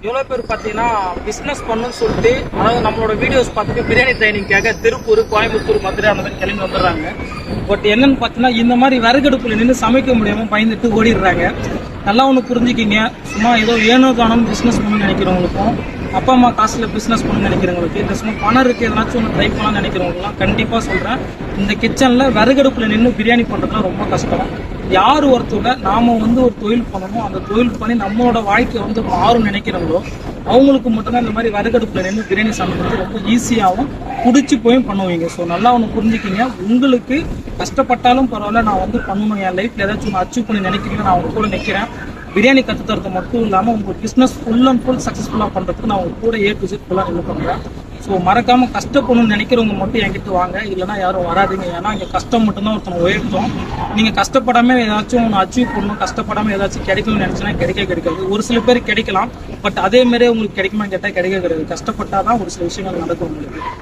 எவ்வளோ பேர் பார்த்தீங்கன்னா பிஸ்னஸ் பண்ணணும்னு சொல்லிட்டு, அதாவது நம்மளோட வீடியோஸ் பார்த்துட்டு பிரியாணி ட்ரைனிங்காக திருப்பூர், கோயம்புத்தூர், மதுரை அந்த மாதிரி கிளம்பி வந்துடுறாங்க. பட் என்னன்னு பார்த்தீங்கன்னா, இந்த மாதிரி விறகடுப்பில் நின்று சமைக்க முடியாமல் பயந்துட்டு ஓடிடுறாங்க. நல்லா ஒன்று புரிஞ்சுக்கிங்க. சும்மா ஏதோ ஏனோ காணும் பிஸ்னஸ் பண்ணணும்னு நினைக்கிறவங்களுக்கும், அப்பா அம்மா காசில் பிஸ்னஸ் பண்ணணும்னு நினைக்கிறவங்களுக்கு, இந்த சும்மா பணம் இருக்குது எதனாச்சும் ஒன்று ட்ரை பண்ணலாம்னு நினைக்கிறவங்களுக்குலாம் கண்டிப்பாக சொல்கிறேன், இந்த கிச்சனில் விறகடுப்பில் நின்று பிரியாணி பண்ணுறதுலாம் ரொம்ப கஷ்டம். யார் ஒருத்தவங்க நாம ஒரு தொழில் பண்ணணும், அந்த தொழில் பண்ணி நம்மளோட வாழ்க்கை மாறும் நினைக்கிறவங்களோ அவங்களுக்கு மட்டும்தான் இந்த மாதிரி விறகடுப்புல நின்று பிரியாணி சமைக்கிறது ரொம்ப ஈஸியாகவும் பிடிச்சி போயும் பண்ணுவீங்க. ஸோ நல்லா ஒன்று புரிஞ்சுக்கிங்க. உங்களுக்கு கஷ்டப்பட்டாலும் பரவாயில்ல, நான் பண்ணணும், என் லைஃப்ல ஏதாச்சும் ஒன்று அச்சீவ் பண்ணி நினைக்கிறீங்க, நான் அவங்க கூட நிற்கிறேன். பிரியாணி கற்றுத்தரது மட்டும் இல்லாமல் உங்கள் பிஸ்னஸ் ஃபுல் அண்ட் ஃபுல் சக்ஸஸ்ஃபுல்லாக பண்ணுறதுக்கு நான் உங்க கூட A to Z ஃபுல்லாக என்ன பண்ணுறேன். ஸோ மறக்காமல் கஷ்டப்படணும்னு நினைக்கிறவங்க மட்டும் என்கிட்ட வாங்க, இல்லைனா யாரும் வராதிங்க. ஏன்னா இங்கே கஷ்டம் மட்டும்தான் ஒருத்தனை உயர்த்தும். நீங்கள் கஷ்டப்படாமல் ஏதாச்சும் ஒன்று அச்சீவ் பண்ணணும், கஷ்டப்படாமல் ஏதாச்சும் கிடைக்கணும்னு நினச்சினா கிடைக்காது. ஒரு சில பேர் கிடைக்கலாம், பட் அதே மாதிரியே உங்களுக்கு கிடைக்குமா கேட்டால் கிடைக்காது. கஷ்டப்பட்டால் தான் ஒரு சில விஷயங்கள் நடக்கும் உங்களுக்கு.